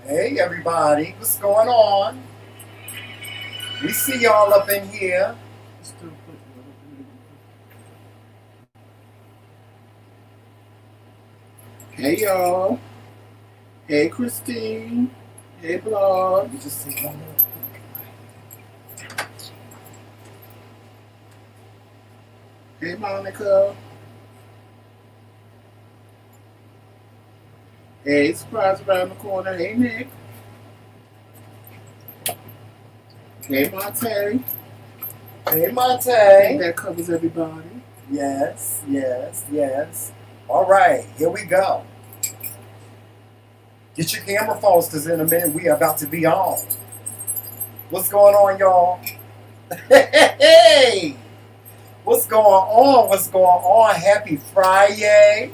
Hey everybody, what's going on? We see y'all up in here. Hey y'all. Hey Christine. Hey Blog. You just see one more. Hey Monica. Hey Surprise around the corner. Hey Nick. Hey Monte. Hey I Monte. think that covers everybody. Yes. All right, here we go. Get your camera phones because in a minute we are about to be on. What's going on, y'all? Hey! What's going on? What's going on? Happy Fri-Yay.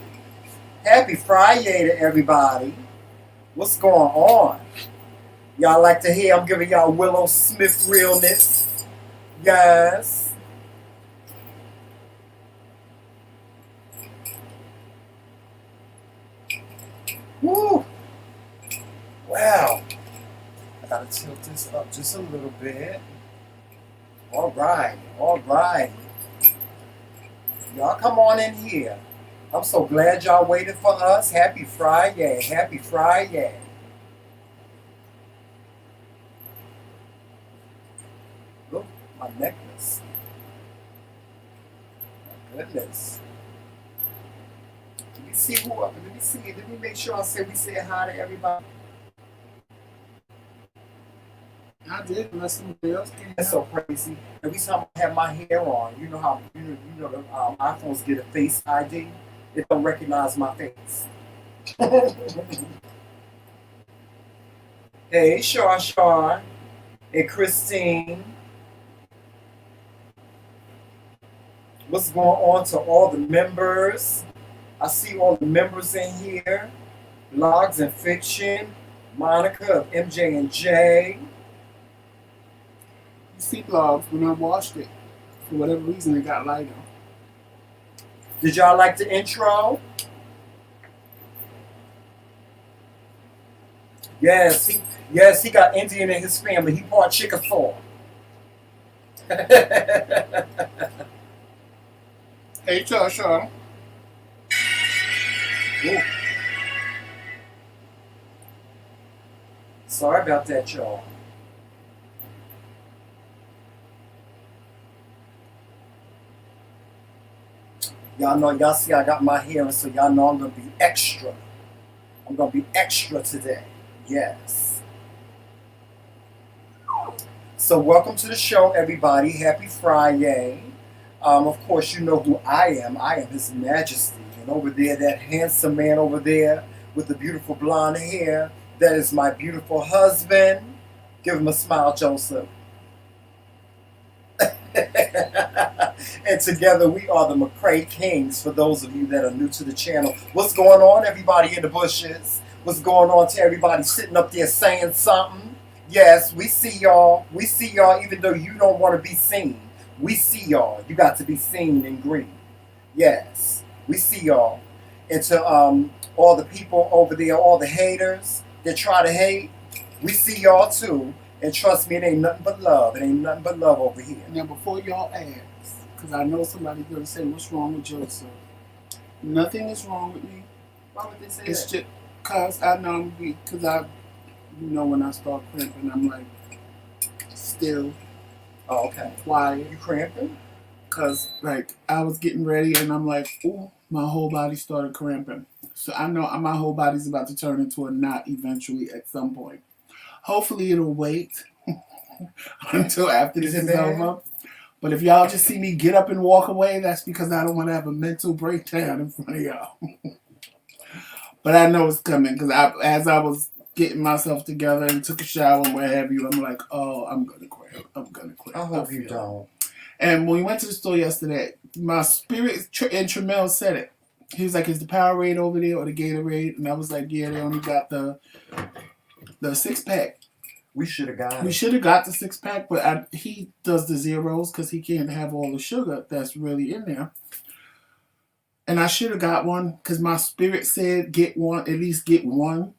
Happy Fri-Yay to everybody. What's going on? Y'all like to hear I'm giving y'all Willow Smith realness? Yes. Woo! Wow. I gotta tilt this up just a little bit. All right. Y'all come on in here. I'm so glad y'all waited for us. Happy Fri-Yay. Happy Fri-Yay. Look, my necklace. My goodness. Let me see who up. Let me see. Let me make sure we say hi to everybody. I did unless somebody else can. That's so crazy. Every time I have my hair on, you know how the iPhones get a face ID. It don't recognize my face. Hey, Shar. Hey, Christine. What's going on to all the members? I see all the members in here. Logs and Fiction. Monica of MJ&J. You see Blogs when I washed it. For whatever reason it got lighter. Did y'all like the intro? Yes, he got Indian in his family. He part Chickasaw. Hey Shar. Sorry about that, y'all. Y'all see I got my hair, so y'all know I'm gonna be extra. I'm gonna be extra today. Yes. So welcome to the show, everybody. Happy Fri-Yay. Of course, you know who I am. I am His Majesty. And over there, that handsome man over there with the beautiful blonde hair, that is my beautiful husband. Give him a smile, Joseph. And together we are the McRae Kingz, for those of you that are new to the channel. What's going on, everybody in the bushes? What's going on to everybody sitting up there saying something? Yes, we see y'all. We see y'all even though you don't want to be seen. We see y'all. You got to be seen in green. Yes, we see y'all. And to all the people over there, all the haters that try to hate, we see y'all too. And trust me, it ain't nothing but love. It ain't nothing but love over here. Now before y'all ask, because I know somebody's gonna say what's wrong with Joseph. Nothing is wrong with me. Why would they say It's that? just cause I know when I start cramping, I'm like still Oh, okay. quiet. You cramping? Cause like I was getting ready and I'm like, ooh, my whole body started cramping. So I know my whole body's about to turn into a knot eventually at some point. Hopefully it'll wait until after this is over. But if y'all just see me get up and walk away, that's because I don't want to have a mental breakdown in front of y'all. But I know it's coming because as I was getting myself together and took a shower and what have you, I'm like, oh, I'm gonna cramp. I hope you don't. And when we went to the store yesterday, my spirit and Tremel said it. He was like, "Is the Powerade over there or the Gatorade?" And I was like, "Yeah, they only got the 6-pack." We should have got We it. should have got the 6-pack, but he does the zeros because he can't have all the sugar that's really in there. And I should have got one because my spirit said get one, at least get one,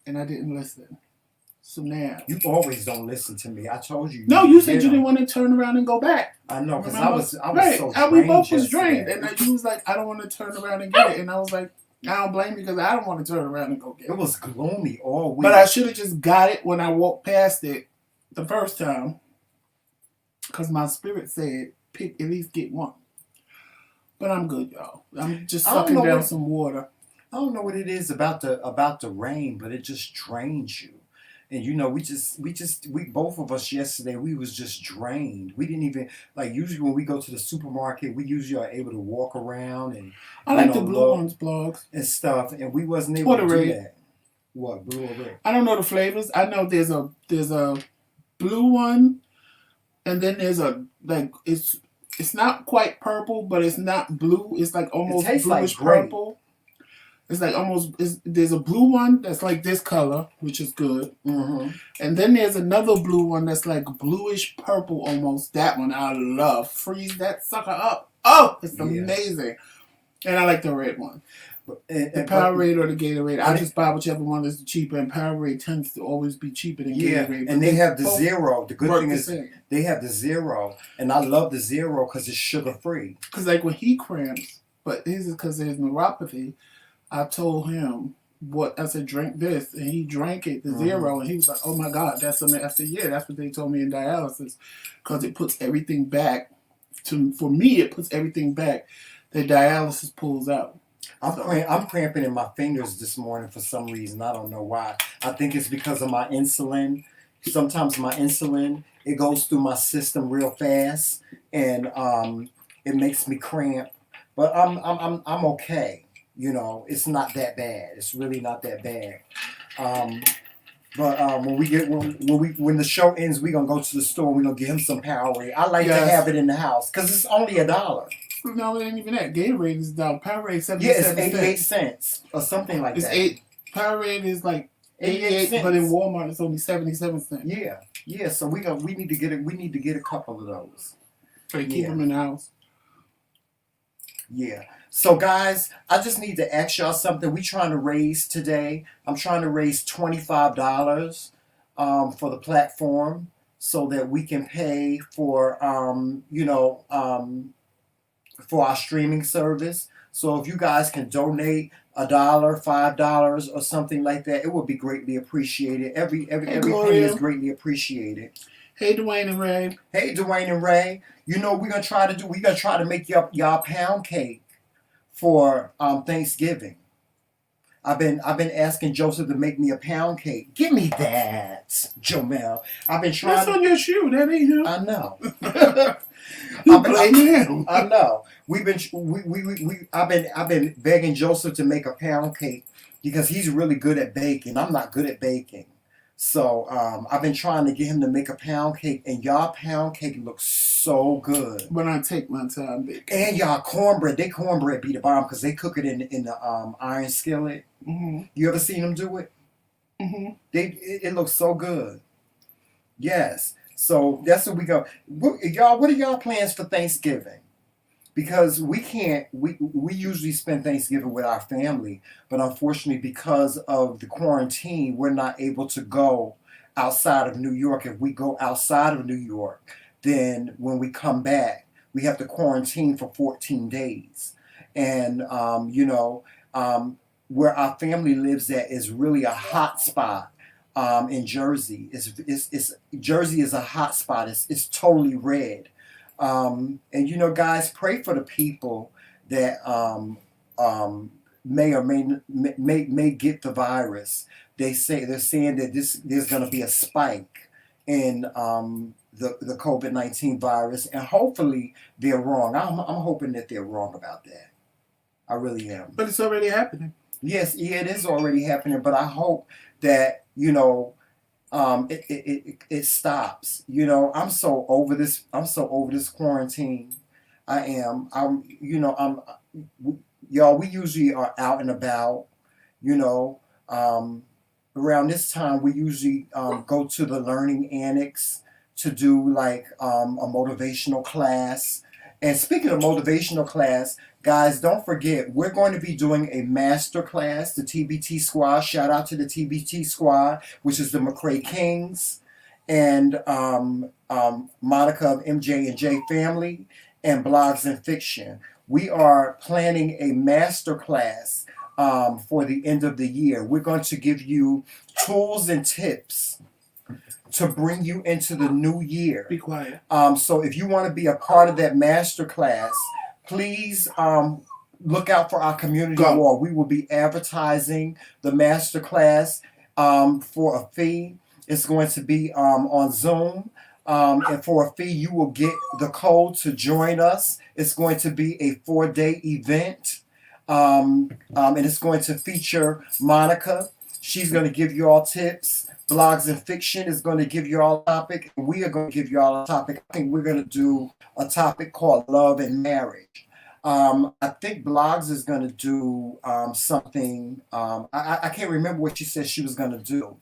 and I didn't listen. So now. You always don't listen to me. I told you. No, you said you didn't want to turn around and go back. I know, because I was right. so drained. We both was drained. And you was like, I don't want to turn around and get it. And I was like, I don't blame you because I don't want to turn around and go get it. It was gloomy all week. But I should have just got it when I walked past it the first time. Because my spirit said, pick, at least get one. But I'm good, y'all. I'm just sucking down some water. I don't know what it is about the rain, but it just drains you. And you know, we both of us yesterday, we was just drained. We didn't even, like, usually when we go to the supermarket, we usually are able to walk around and I like the Blue Ones blogs and stuff, and we wasn't able to do that. What, blue or red? I don't know the flavors. I know there's a blue one, and then there's a, like, it's not quite purple, but it's not blue. It's like almost bluish like purple. It's like almost, there's a blue one that's like this color, which is good. Mm-hmm. And then there's another blue one that's like bluish purple almost. That one I love. Freeze that sucker up. Oh, it's amazing. And I like the red one. The Powerade or the Gatorade. I just buy whichever one is cheaper, and Powerade tends to always be cheaper than Gatorade. And they have the zero. The good thing is they have the zero, and I love the zero because it's sugar free. Because like when he cramps, but this is because of his neuropathy, I told him I said, drink this, and he drank it, the zero, and he was like, oh my God, that's something. I said, yeah, that's what they told me in dialysis, because it puts everything back. For me, it puts everything back that dialysis pulls out. I'm cramping in my fingers this morning for some reason. I don't know why. I think it's because of my insulin. Sometimes my insulin, it goes through my system real fast, and it makes me cramp. But I'm okay. You know, it's not that bad. It's really not that bad. But when the show ends, we're gonna go to the store and we're gonna get him some Powerade. I like to have it in the house because it's only $1. No, it ain't even that. Gatorade is $1. Powerade 77 cents. Yeah, it's 88 cents or something like that. Powerade is like 88 cents, but in Walmart it's only 77 cents. Yeah. So we need to get it. We need to get a couple of those. So you keep them in the house. Yeah. So guys, I just need to ask y'all something. We trying to raise today. I'm trying to raise $25 for the platform so that we can pay for for our streaming service. So if you guys can donate $1, $5 or something like that, it would be greatly appreciated. Every penny is greatly appreciated. Hey, Dwayne and Ray. Hey, Dwayne and Ray. You know we're gonna try to make y'all pound cake for Thanksgiving. I've been asking Joseph to make me a pound cake. Give me that, Jomel. I've been trying. That's on your shoe. That ain't him. I know. I know. I've been begging Joseph to make a pound cake because he's really good at baking. I'm not good at baking. So I've been trying to get him to make a pound cake, and y'all pound cake looks so good. When I take my time baking. And y'all cornbread, they cornbread be the bomb because they cook it in the iron skillet. Mm-hmm. You ever seen them do it? Mm-hmm. It looks so good. Yes. So that's what we go. Y'all, what are y'all plans for Thanksgiving? Because we usually spend Thanksgiving with our family, but unfortunately because of the quarantine, we're not able to go outside of New York. If we go outside of New York, then when we come back, we have to quarantine for 14 days. And, where our family lives at is really a hot spot in Jersey. Jersey is a hot spot. It's totally red. And guys, pray for the people that may or may get the virus. They're saying that there's going to be a spike in the COVID-19 virus, and hopefully they're wrong. I'm hoping that they're wrong about that. I really am. But it's already happening. Yes, it is already happening. But I hope that it stops. I'm so over this. I'm so over this quarantine. I am. Y'all, we usually are out and about. Around this time, we usually go to the Learning Annex to do like a motivational class. And speaking of motivational class, Guys, don't forget, we're going to be doing a master class, the TBT Squad. Shout out to the TBT Squad, which is the McRae Kingz and Monica of MJ&J family and Blogs and Fiction. We are planning a master class for the end of the year. We're going to give you tools and tips to bring you into the new year. Be quiet. So if you want to be a part of that master class, please look out for our community wall. We will be advertising the master class for a fee. It's going to be on Zoom. And for a fee, you will get the code to join us. It's going to be a 4-day event. And it's going to feature Monica. She's going to give you all tips. Blogs and Fiction is going to give you all a topic. And we are going to give you all a topic. I think we're going to do a topic called Love and Marriage. I think Blogs is going to do something. I can't remember what she said she was going to do.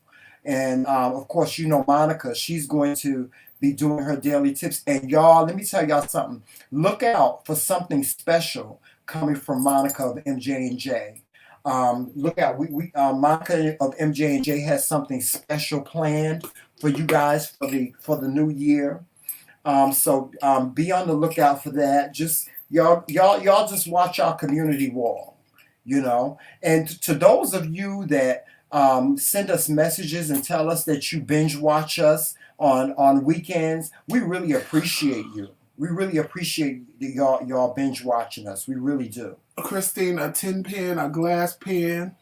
And of course, you know Monica. She's going to be doing her daily tips. And y'all, let me tell y'all something. Look out for something special coming from Monica of MJ&J. Look out, Monica of MJ&J has something special planned for you guys for the new year. So be on the lookout for that. Just y'all just watch our community wall, you know. And to those of you that send us messages and tell us that you binge watch us on weekends, we really appreciate you. We really appreciate y'all binge watching us. We really do. Christine, a tin pan, a glass pan.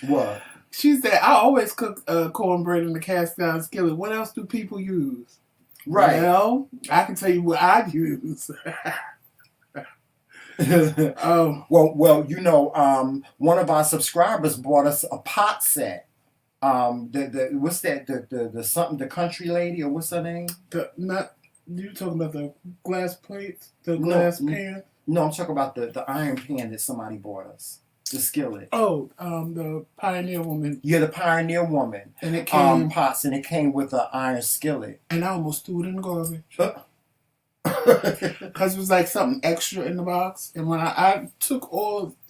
What? She said, I always cook cornbread in the cast iron skillet. What else do people use? Right. Well, I can tell you what I use. Well, you know, one of our subscribers bought us a pot set. What's that? The something, the country lady, or what's her name? You talking about the glass plates, the glass pan? No, I'm talking about the iron pan that somebody bought us. The skillet. Oh, the Pioneer Woman. Yeah, the Pioneer Woman. And it came pots, and it came with an iron skillet. And I almost threw it in the garbage. Because it was like something extra in the box. And when I took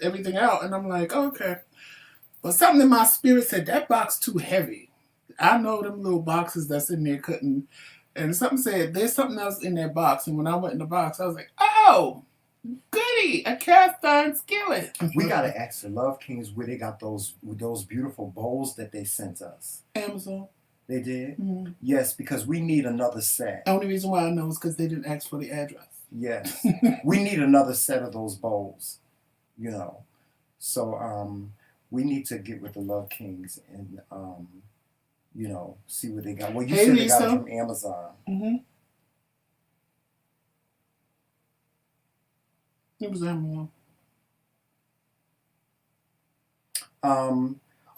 everything out, and I'm like, okay. But something in my spirit said, that box too heavy. I know them little boxes that's in there couldn't. And something said, there's something else in that box. And when I went in the box, I was like, oh, goody, a cast iron skillet. We got to ask the Love Kings where they got those beautiful bowls that they sent us. Amazon. They did? Mm-hmm. Yes, because we need another set. The only reason why I know is because they didn't ask for the address. Yes. We need another set of those bowls, you know. So we need to get with the Love Kings and, you know, see what they got. Well, you said they got it from Amazon. Mm-hmm. It was Amazon.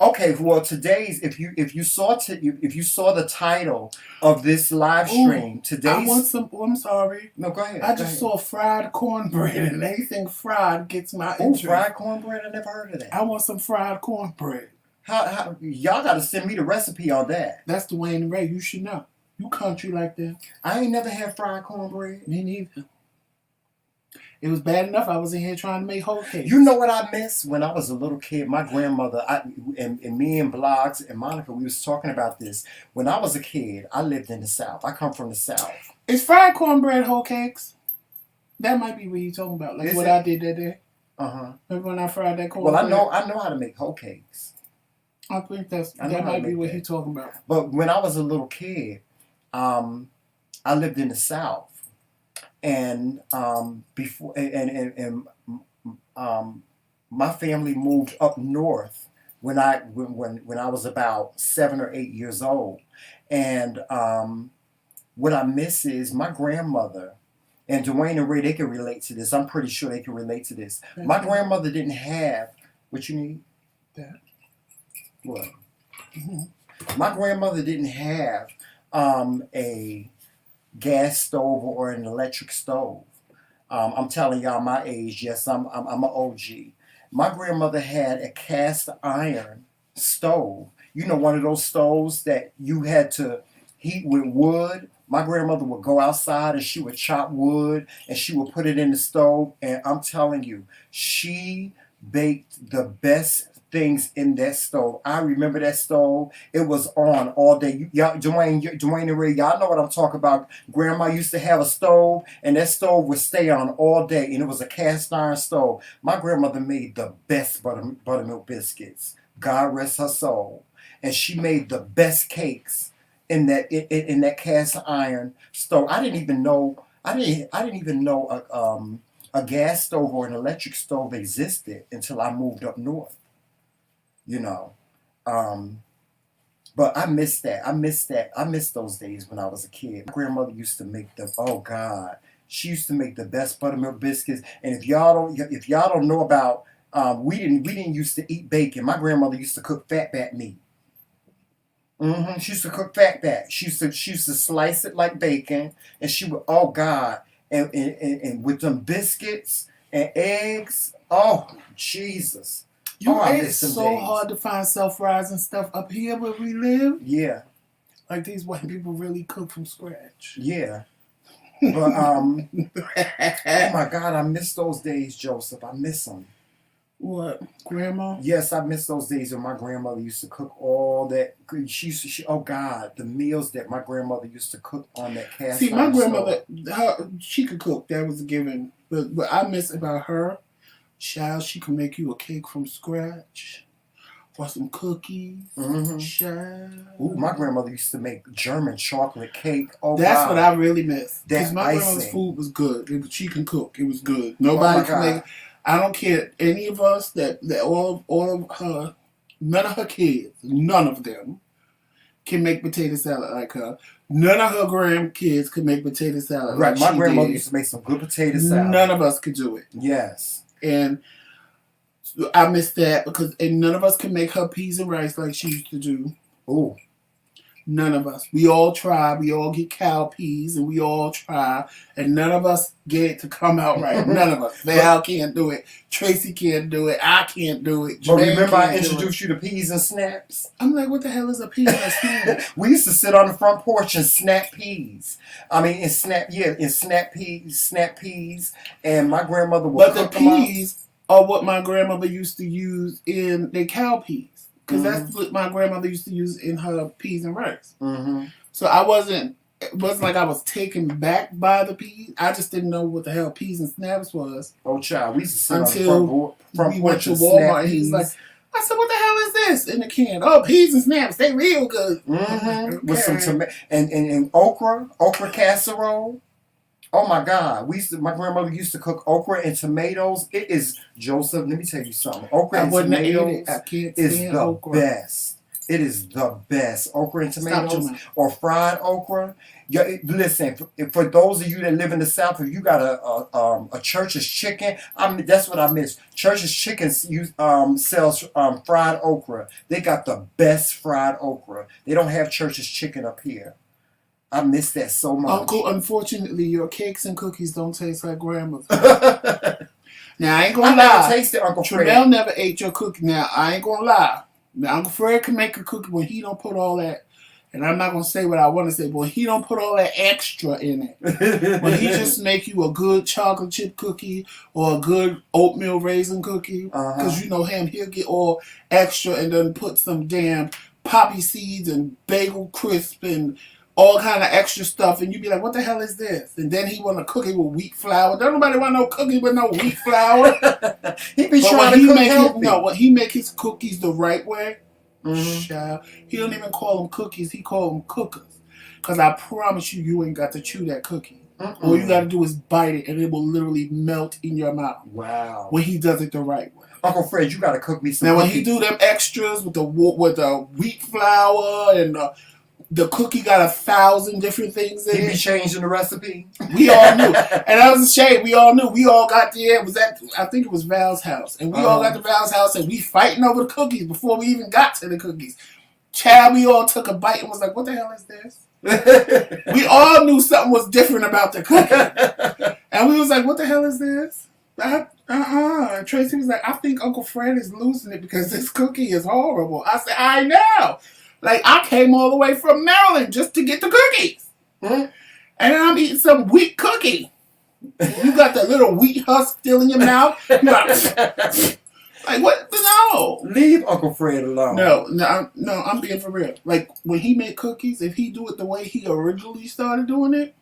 Okay, well, today's if you saw the title of this live stream, today's. I want some. Oh, I'm sorry. No, go ahead. I just saw fried cornbread, and anything fried gets my interest. Fried cornbread? I never heard of that. I want some fried cornbread. How y'all got to send me the recipe on that. That's Dwayne and Ray. You should know. You country like that. I ain't never had fried cornbread. Me neither. It was bad enough I was in here trying to make whole cakes. You know what I miss when I was a little kid? My grandmother, and me and Blogs and Monica, we was talking about this. When I was a kid, I lived in the South. I come from the South. Is fried cornbread whole cakes? That might be what you're talking about. Like I did that day. Remember when I fried that cornbread? Well, I know how to make whole cakes. I think that might be what he's talking about. But when I was a little kid, I lived in the South. And my family moved up north when I was about 7 or 8 years old. And what I miss is my grandmother, and Dwayne and Ray, they can relate to this. I'm pretty sure they can relate to this. My grandmother didn't have what you need. That. What? Mm-hmm. My grandmother didn't have a gas stove or an electric stove. I'm telling y'all my age. Yes, I'm an OG. My grandmother had a cast iron stove. You know, one of those stoves that you had to heat with wood My grandmother would go outside and she would chop wood and she would put it in the stove. And I'm telling you, she baked the best things in that stove. I remember that stove. It was on all day. Y'all, Dwayne and Ray, y'all know what I'm talking about. Grandma used to have a stove, and that stove would stay on all day, and it was a cast iron stove. My grandmother made the best buttermilk biscuits. God rest her soul. And she made the best cakes in that cast iron stove. I didn't even know a gas stove or an electric stove existed until I moved up north. You know, but I miss that. I miss those days when I was a kid. My grandmother used to make the she used to make the best buttermilk biscuits. And if y'all don't know about, we didn't used to eat bacon. My grandmother used to cook fatback meat. She used to cook fatback. She used to slice it like bacon, and she would and with them biscuits and eggs. Oh Jesus. It's so hard to find self-rising stuff up here where we live. Yeah. Like these white people really cook from scratch. Yeah. But, oh my God, I miss those days, Joseph. I miss them. What? Grandma? Yes, I miss those days when my grandmother used to cook all that. Oh God, the meals that my grandmother used to cook on that cast iron. See, my grandmother, she could cook. That was a given. But what I miss about her, child, she can make you a cake from scratch or some cookies. Child. Ooh, my grandmother used to make German chocolate cake. Oh, that's what I really miss. Because my grandmother's food was good. She can cook. It was good. Nobody can make. I don't care. Any of us that all of her, none of her kids, none of them can make potato salad like her. None of her grandkids could make potato salad right. Like my grandmother used to make some good potato salad. None of us could do it. Yes. And I miss that because none of us can make her peas and rice like she used to do. Ooh. None of us. We all try. We all get cow peas and we all try. And none of us get it to come out right. None of us. Val can't do it. Tracy can't do it. I can't do it. But remember I introduced you to peas and snaps? I'm like, what the hell is a pea and a snap? We used to sit on the front porch and snap peas. I mean, and snap peas. And my grandmother would cook them up. But the peas are what my grandmother used to use in the cow peas. Because that's what my grandmother used to use in her peas and rice. So it wasn't like I was taken back by the peas. I just didn't know what the hell peas and snaps was. Oh, child. We used to sit until on the front we porch went to Walmart. And he's like, I said, what the hell is this in the can? Oh, peas and snaps. They real good. Okay. With some tomato and okra casserole. Oh my God! My grandmother used to cook okra and tomatoes. It is, Joseph. Let me tell you something. Okra and tomatoes is the best. It is the best. Okra and tomatoes or fried okra. Yeah, listen. For those of you that live in the South, if you got a Church's Chicken, that's what I miss. Church's Chicken sells fried okra. They got the best fried okra. They don't have Church's Chicken up here. I miss that so much. Uncle, unfortunately, your cakes and cookies don't taste like grandma's. Now, I ain't gonna lie. I never tasted Uncle Fred. Tremel never ate your cookie. Now, I ain't gonna lie. Now, Uncle Fred can make a cookie when he don't put all that, and I'm not gonna say what I want to say, but when he don't put all that extra in it. When he just make you a good chocolate chip cookie or a good oatmeal raisin cookie, because you know him, he'll get all extra and then put some damn poppy seeds and bagel crisp and all kind of extra stuff, and you be like, what the hell is this? And then he want a cookie with wheat flour. Don't nobody want no cookie with no wheat flour. He be trying to cook healthy. When he make his cookies the right way, child, he don't even call them cookies. He call them cookers. Because I promise you, you ain't got to chew that cookie. All you got to do is bite it, and it will literally melt in your mouth. Wow. When he does it the right way. Uncle Fred, you got to cook me some Now, cookies. when he do them extras with the wheat flour and the cookie got 1,000 different things in it. He be changing the recipe. We all knew. And that was a shame. We all knew. We all got there. It was I think it was Val's house. And we all got to Val's house and we fighting over the cookies before we even got to the cookies. Child, we all took a bite and was like, what the hell is this? We all knew something was different about the cookie. And we was like, what the hell is this? Tracy was like, I think Uncle Fred is losing it because this cookie is horrible. I said, I know. Like, I came all the way from Maryland just to get the cookies. And then I'm eating some wheat cookie. You got that little wheat husk still in your mouth. Like what? No. Leave Uncle Fred alone. No, I'm being for real. Like when he make cookies, if he do it the way he originally started doing it,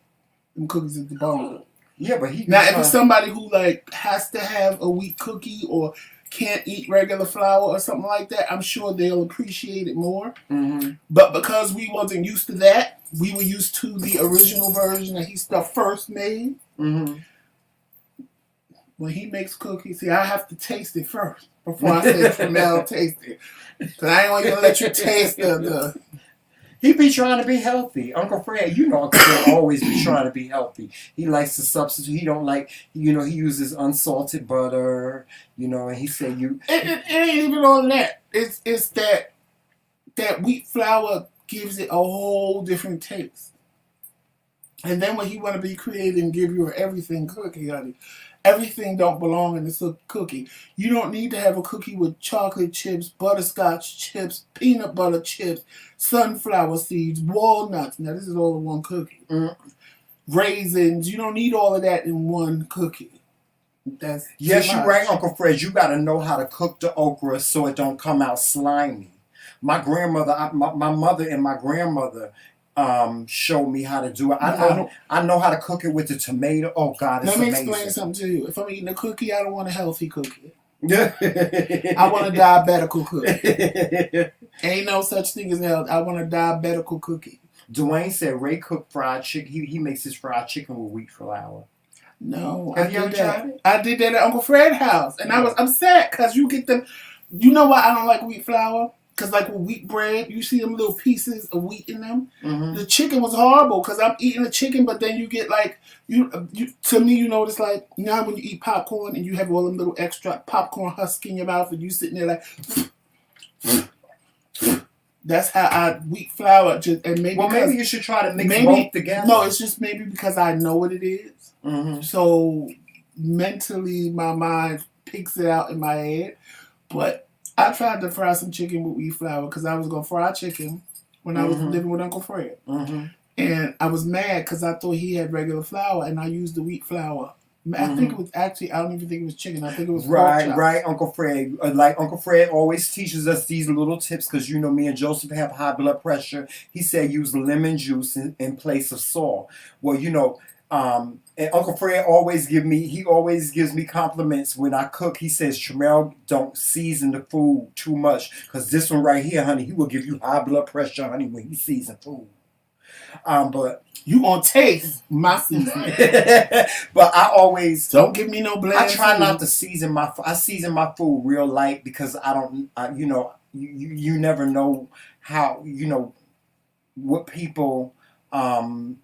them cookies is the bomb. Yeah, but he now if it's somebody who like has to have a wheat cookie or can't eat regular flour or something like that, I'm sure they'll appreciate it more. Mm-hmm. But because we wasn't used to that, we were used to the original version that he first made. Mm-hmm. When he makes cookies, see, I have to taste it first before I say Chanel taste it. Because I ain't gonna let you taste the. He be trying to be healthy. Uncle Fred, you know Uncle Fred always be trying to be healthy. He likes to substitute. He don't like, he uses unsalted butter, and he said It ain't even on that. It's that wheat flour gives it a whole different taste. And then when he want to be creative and give you an everything cookie, honey, everything don't belong in this cookie. You don't need to have a cookie with chocolate chips, butterscotch chips, peanut butter chips, sunflower seeds, walnuts. Now, this is all in one cookie. Raisins. You don't need all of that in one cookie. Yes, you're right, Uncle Fred. You got to know how to cook the okra so it don't come out slimy. My grandmother, my mother and my grandmother showed me how to do it. I know how to cook it with the tomato. Oh God, it's amazing. Let me explain something to you. If I'm eating a cookie, I don't want a healthy cookie. I want a diabetical cookie. Ain't no such thing as health. I want a diabetical cookie. Dwayne said Ray cooked fried chicken. He makes his fried chicken with wheat flour. No, have you ever tried it? I did that at Uncle Fred's house, and I was upset because you get them. You know why I don't like wheat flour? Because like with wheat bread, you see them little pieces of wheat in them. Mm-hmm. The chicken was horrible because I'm eating the chicken, but then you get like, to me, it's like, when you eat popcorn and you have all them little extra popcorn husk in your mouth and you sitting there like, that's how wheat flour and maybe. Well, maybe you should try to mix both together. No, it's just maybe because I know what it is. Mm-hmm. So mentally, my mind picks it out in my head, but I tried to fry some chicken with wheat flour because I was going to fry chicken when I was living with Uncle Fred. Mm-hmm. And I was mad because I thought he had regular flour and I used the wheat flour. I think it was actually, I don't even think it was chicken. I think it was pork chops. Right, Uncle Fred. Like Uncle Fred always teaches us these little tips because me and Joseph have high blood pressure. He said use lemon juice in place of salt. Well, and Uncle Fred always gives me compliments when I cook. He says, Tramel, don't season the food too much. Because this one right here, honey, he will give you high blood pressure, honey, when he season food. But you gonna taste my seasoning. But I always... Don't give me no blame. I try not to season I season my food real light because I don't... you never know how... what people... I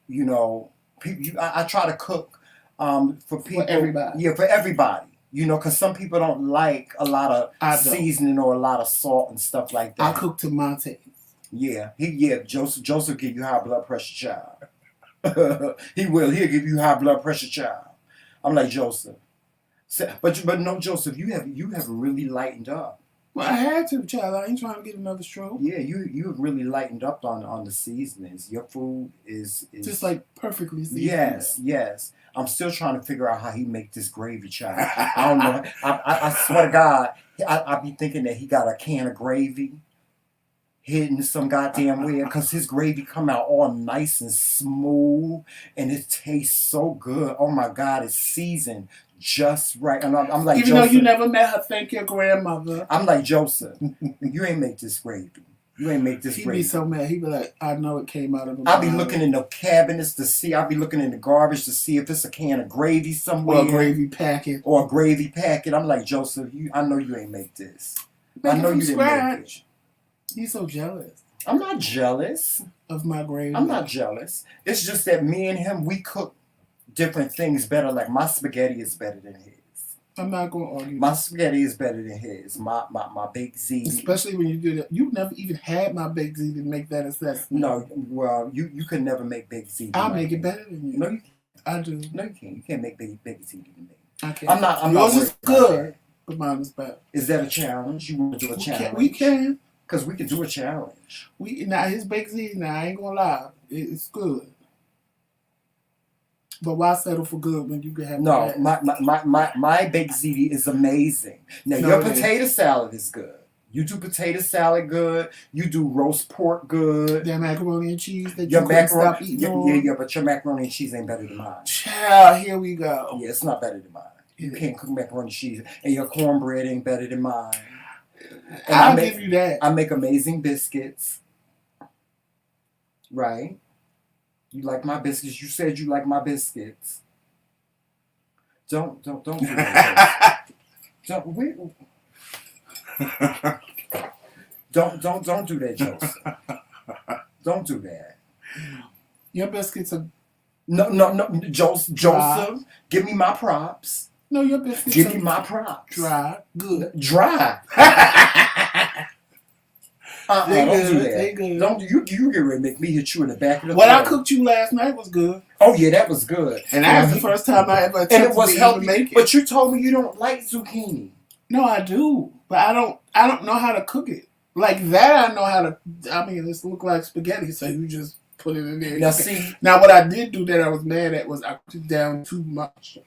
try to cook for people. For everybody. Yeah, for everybody. Because some people don't like a lot of seasoning or a lot of salt and stuff like that. I cook to my taste. Yeah, Joseph give you high blood pressure, child. He'll give you high blood pressure, child. I'm like Joseph, but no, Joseph, you have really lightened up. Well, I had to, child. I ain't trying to get another stroke. Yeah, you have really lightened up on the seasonings. Your food is just like perfectly seasoned. Yes. I'm still trying to figure out how he make this gravy, child. I don't know. I swear to God, I be thinking that he got a can of gravy hidden some goddamn where, because his gravy come out all nice and smooth, and it tastes so good. Oh my God, it's seasoned just right. And I'm like, even Joseph, though you never met her, thank your grandmother. I'm like, Joseph, you ain't make this gravy. You ain't make this gravy. He'd be so mad. He'd be like, I know it came out of a I'll be looking in the cabinets to see. I'll be looking in the garbage to see if it's a can of gravy somewhere. Or a gravy packet. I'm like, Joseph, I know you ain't make this. Make I know you didn't make it. He's so jealous. I'm not jealous of my gravy. I'm not jealous. It's just that me and him, we cook different things better. Like my spaghetti is better than his. I'm not going to argue. My spaghetti is better than his. My baked ziti. Especially when you do that. You've never even had my baked ziti to make that assessment. No, well, you could never make baked ziti. I'll make it better than you. No, you can't. I do. No, you can't. You can't make baked ziti than me. I can't. I'm Yours not is good, but mine is better. Is that a challenge? You want to do a challenge? We can. Because we can do a challenge. Now his baked ziti, I ain't going to lie. It's good. But why settle for good when you can have No, bad? my baked ziti is amazing. Now No, your it is. potato salad is good. You do potato salad good. You do roast pork good. That macaroni and cheese that Your you couldn't macaroni, stop eating on. yeah, but your macaroni and cheese ain't better than mine. Child, here we go. Yeah, it's not better than mine. You can't cook macaroni and cheese, and your cornbread ain't better than mine. And I'll give you that. I make amazing biscuits. Right? You like my biscuits. You said you like my biscuits. Don't do that. Don't do that, Joseph. Don't do that. Your biscuits are No, Joseph, give me my props. no. Your biscuits Give are me my props. dry, good. Dry. They don't do good, that. they good. Don't you get ready to make me hit you in the back of the What I throat. cooked you last night was good. Oh yeah, that was good. And that was the first time I ever and attempted it was to healthy. even make it. But you told me you don't like zucchini. No, I do. But I don't know how to cook it. Like that I know how to. I mean, this look like spaghetti, so you just put it in there. Now see, now what I did do that I was mad at was I cooked it down too much.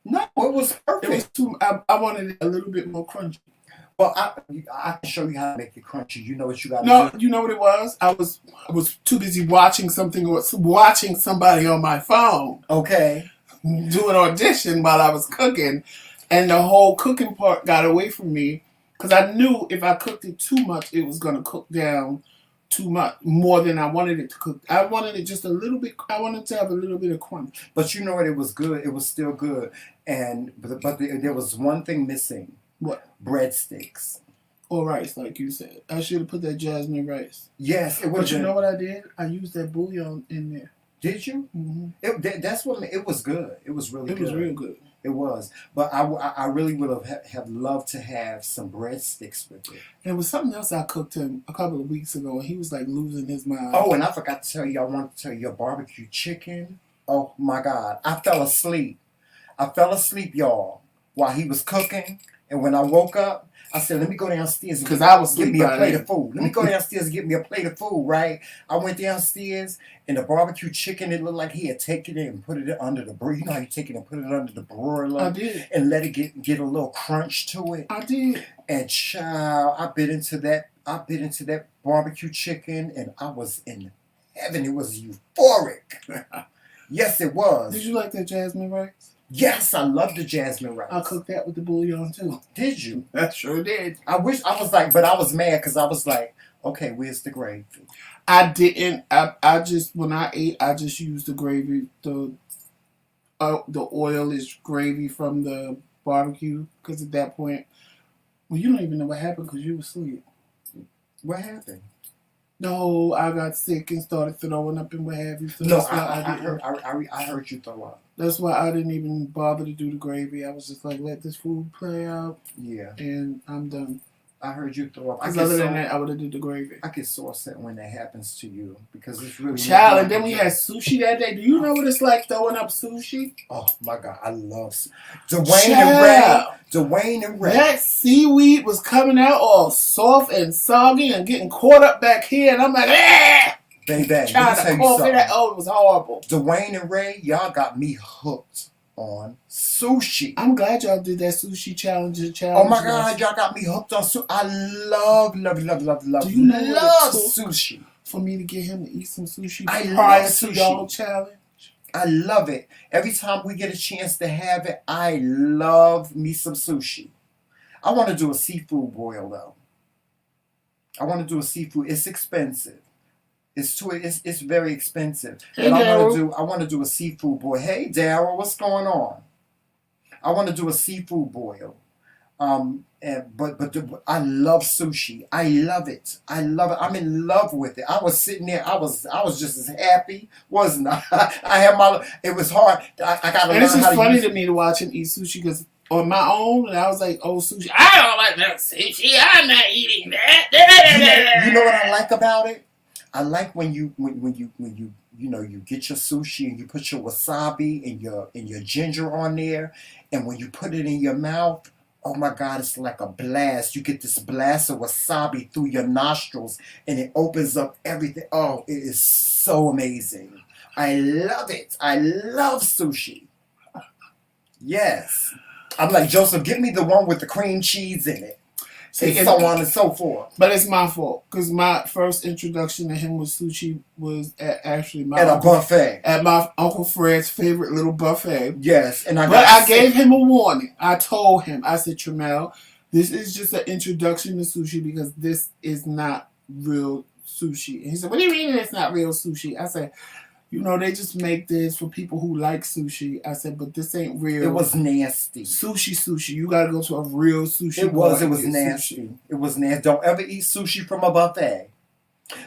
no, it was perfect. It was too. I wanted it a little bit more crunchy. Well, I can show you how to make it crunchy. You know what you got to No, do. you know what it was? I was too busy watching something or watching somebody on my phone Okay. do an audition while I was cooking, and the whole cooking part got away from me because I knew if I cooked it too much, it was going to cook down too much, more than I wanted it to cook. I wanted it just a little bit. I wanted to have a little bit of crunch. But you know what? It was good. It was still good. But there was one thing missing. What? Breadsticks. Or rice, like you said. I should have put that jasmine rice. Yes, it was. But you know what I did? I used that bouillon in there. Did you? Mm-hmm. That's what it was good. It was really good. It was real good. It was. But I really would have loved to have some breadsticks with it. And it was something else I cooked him a couple of weeks ago, and he was like losing his mind. Oh, and I forgot to tell you, I wanted to tell you your barbecue chicken. Oh my God. I fell asleep. Y'all, while he was cooking. And when I woke up, I said, let me go downstairs and get me a plate of food. Let me go downstairs and get me a plate of food, right? I went downstairs, and the barbecue chicken, it looked like he had taken it and put it under the broiler. You know how you take it and put it under the broiler? I did. And let it get a little crunch to it. I did. And child, I bit into that barbecue chicken, and I was in heaven. It was euphoric. Yes, it was. Did you like that jasmine rice? Yes, I love the jasmine rice. I cooked that with the bouillon too. Did you? I sure did. I wish I was like, but I was mad because I was like, okay, where's the gravy? I didn't. I just when I ate, I just used the gravy. The oil-ish gravy from the barbecue because at that point, well, you don't even know what happened because you were asleep. What happened? No, I got sick and started throwing up and what have you. So No, that's why I heard you throw up. That's why I didn't even bother to do the gravy. I was just like, let this food play out. Yeah. And I'm done. I heard you throw up. Because other than that, I would have did the gravy. I get so upset when that happens to you because it's really. Child, and then we had sushi that day. Do you know what it's like throwing up sushi? Oh my God, I love Dwayne and Ray. That seaweed was coming out all soft and soggy and getting caught up back here, and I'm like, ah! Baby, let me trying tell to you cough something. it out. Oh, it was horrible. Dwayne and Ray, y'all got me hooked on sushi. I'm glad y'all did that sushi challenge. Oh my God, y'all got me hooked on sushi. I love Do you know love sushi. For me to get him to eat some sushi I prior love to sushi. y'all challenge? I love it. Every time we get a chance to have it, I love me some sushi. I want to do a seafood boil though. I want to do a seafood. It's expensive. It's very expensive. Hey, but I want to do a seafood boil. Hey Daryl, what's going on? I want to do a seafood boil. But I love sushi. I love it. I'm in love with it. I was sitting there. I was just as happy, wasn't I? I had my. It was hard. I got to learn how to. And it's just funny to me to watch him eat sushi because on my own, and I was like, "Oh, sushi! I don't like that sushi. I'm not eating that." You know what I like about it? I like when you get your sushi and you put your wasabi and your ginger on there, and when you put it in your mouth. Oh my God, it's like a blast. You get this blast of wasabi through your nostrils and it opens up everything. Oh, it is so amazing. I love it. I love sushi. Yes. I'm like, Joseph, give me the one with the cream cheese in it. And so on and so forth. But it's my fault. Because my first introduction to him with sushi was at a buffet. At my Uncle Fred's favorite little buffet. Yes. And I gave him a warning. I told him, I said, Tramel, this is just an introduction to sushi because this is not real sushi. And he said, what do you mean it's not real sushi? I said, you know, they just make this for people who like sushi. I said, but this ain't real. It was nasty. Sushi. You gotta go to a real sushi. It was nasty. Sushi. It was nasty. Don't ever eat sushi from a buffet.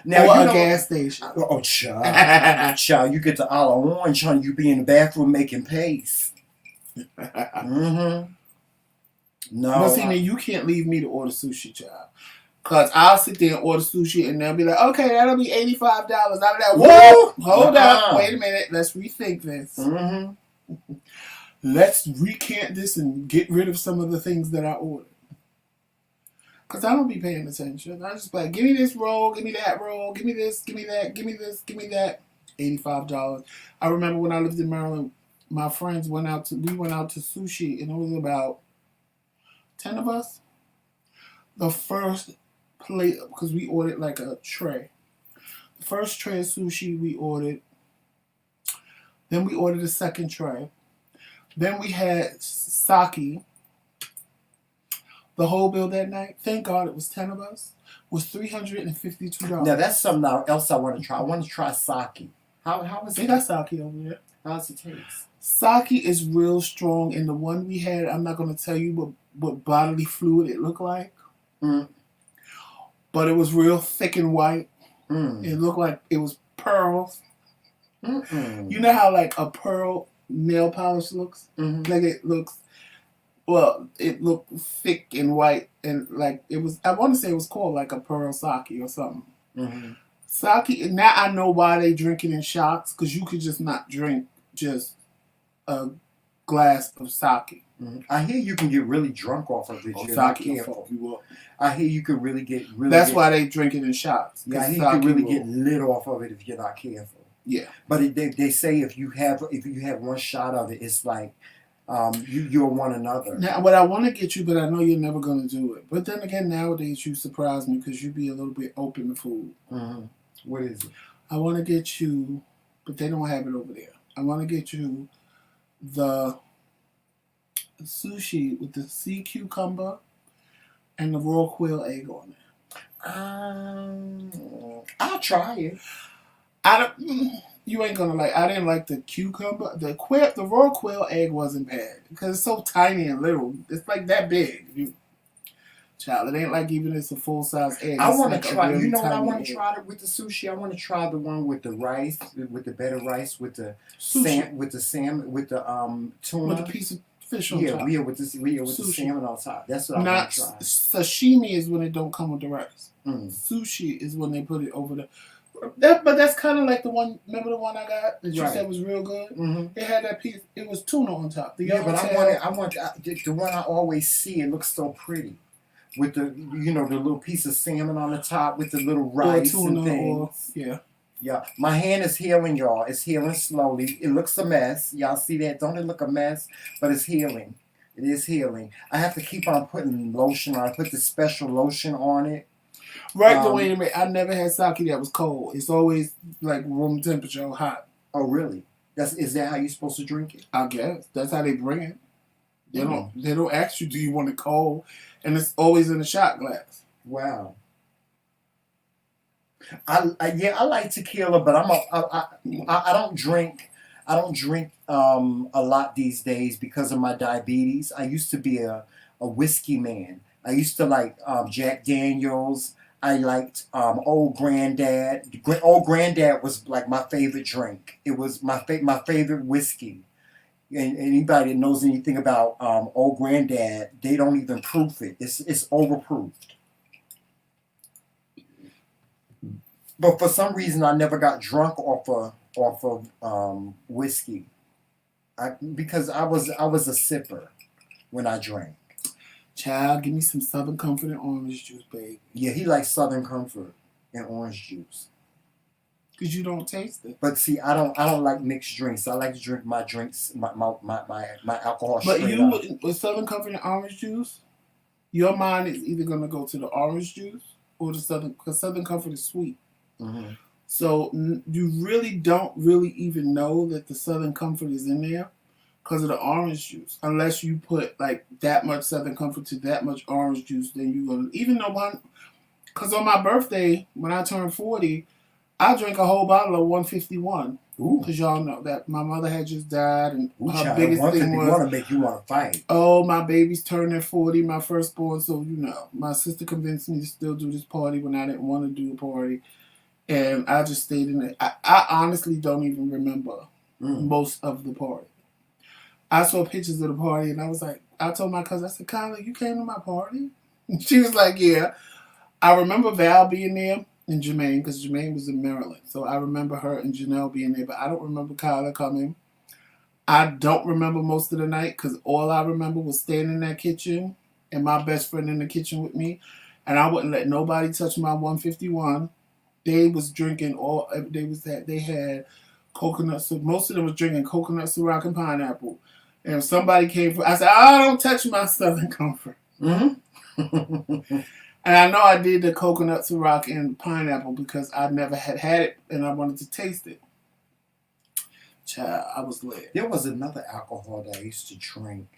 Now, or a gas station. Oh, child. Child, you get the olive orange, honey, you be in the bathroom making paste. Mm-hmm. No. But see, you can't leave me to order sushi, child. Because I'll sit there and order sushi and they'll be like, okay, that'll be $85. I'll be like, whoa, hold up, wait a minute, let's rethink this. Mm-hmm. Let's recant this and get rid of some of the things that I ordered. Because I don't be paying attention. I just be like, give me this roll, give me that roll, give me this, give me that, give me this, give me that. $85. I remember when I lived in Maryland, my friends went out to sushi and it was about 10 of us. The first plate, because we ordered like a tray. The first tray of sushi we ordered. Then we ordered a second tray. Then we had sake. The whole bill that night, thank God it was 10 of us, was $352. Now that's something else I want to try. I want to try sake. How is it? They got sake over there. How does it taste? Sake is real strong, and the one we had, I'm not going to tell you what bodily fluid it looked like. Mm. But it was real thick and white. Mm. It looked like it was pearls. Mm-mm. You know how like a pearl nail polish looks? Mm-hmm. Like it looks, well, it looked thick and white and like it was, I want to say it was called like a pearl sake or something. Mm-hmm. Sake, now I know why they drink it in shots, because you could just not drink just a glass of sake. Mm-hmm. I hear you can get really drunk off of it. Oh, sake will fuck you up. I hear you can really get really. That's why they drink it in shots. Yeah, I hear you can really get lit off of it if you're not careful. Yeah, but they say if you have one shot of it, it's like you're one another. Now, what I want to get you, but I know you're never going to do it. But then again, nowadays you surprise me because you be a little bit open to food. Mm-hmm. What is it? I want to get you, but they don't have it over there. I want to get you the sushi with the sea cucumber and the raw quail egg on it. I'll try it. You ain't gonna like. I didn't like the cucumber. The raw quail egg wasn't bad because it's so tiny and little. It's like that big. Child, it ain't like even it's a full size egg. I want to try. You know what I want to try with the sushi? I want to try the one with the rice, with the better rice, with the salmon, with the tuna, with the piece of fish on top. Yeah, with the salmon on top. That's what I want to try. Sashimi is when it don't come with the rice. Sushi is when they put it over the. But that's kind of like the one. Remember the one I got that you said was real good? Mm-hmm. It had that piece. It was tuna on top. But I want the one I always see. It looks so pretty. With the the little piece of salmon on the top with the little rice and things. Yeah. My hand is healing, y'all. It's healing slowly. It looks a mess. Y'all see that? Don't it look a mess? But it's healing. It is healing. I have to keep on putting lotion on. I put the special lotion on it. Right, but wait a minute. I never had sake that was cold. It's always like room temperature or hot. Oh, really? Is that how you're supposed to drink it? I guess. That's how they bring it. They don't ask you, do you want it cold? And it's always in a shot glass. Wow. I like tequila, but I don't drink. I don't drink a lot these days because of my diabetes. I used to be a whiskey man. I used to like Jack Daniels. I liked Old Granddad. Old Granddad was like my favorite drink. It was my favorite whiskey. And anybody that knows anything about Old Granddad, they don't even proof it. It's overproofed. But for some reason, I never got drunk off of whiskey. Because I was a sipper when I drank. Child, give me some Southern Comfort and orange juice, babe. Yeah, he likes Southern Comfort and orange juice. because you don't taste it. But see, I don't like mixed drinks. I like to drink my drinks, my alcohol But straight you, up. with Southern Comfort and orange juice, your mind is either going to go to the orange juice or the Southern, because Southern Comfort is sweet. Mm-hmm. So you really don't really even know that the Southern Comfort is in there because of the orange juice. Unless you put like that much Southern Comfort to that much orange juice, then you're going to, even though one, because on my birthday, when I turned 40, I drank a whole bottle of 151. Because y'all know that my mother had just died, and her biggest thing was, want to make you want to fight. oh, my baby's turning 40, my firstborn, so you know, my sister convinced me to still do this party when I didn't want to do a party, and I just stayed in it. I honestly don't even remember most of the party. I saw pictures of the party, and I was like, I told my cousin, I said, Kyla, you came to my party? And she was like, yeah. I remember Val being there and Jermaine, because Jermaine was in Maryland. So I remember her and Janelle being there, but I don't remember Kyla coming. I don't remember most of the night because all I remember was staying in that kitchen and my best friend in the kitchen with me. And I wouldn't let nobody touch my 151. They was drinking they had coconut, so most of them was drinking coconut, Ciroc, and pineapple. And if somebody came for, I said, I don't touch my Southern Comfort. Mm-hmm. And I know I did the coconut, Ciroc, and pineapple because I never had it and I wanted to taste it. Child, I was lit. There was another alcohol that I used to drink,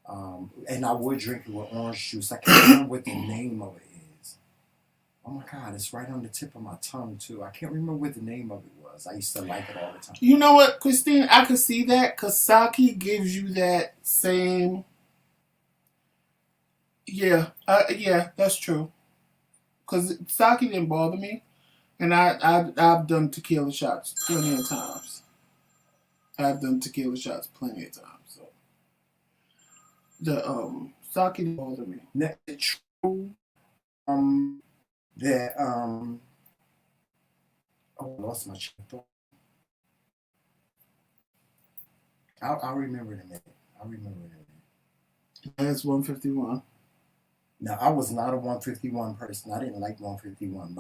and I would drink it with orange juice. I can't remember what the name of it is. Oh my God, it's right on the tip of my tongue too. I can't remember what the name of it was. I used to like it all the time. You know what, Christine? I could see that because sake gives you that same... Yeah, that's true. Because sake didn't bother me, and I've done tequila shots plenty of times. So the sake didn't bother me. Now, it's true that oh, I lost my train of thought. I'll remember it in a minute. That's 151. Now, I was not a 151 person. I didn't like 151.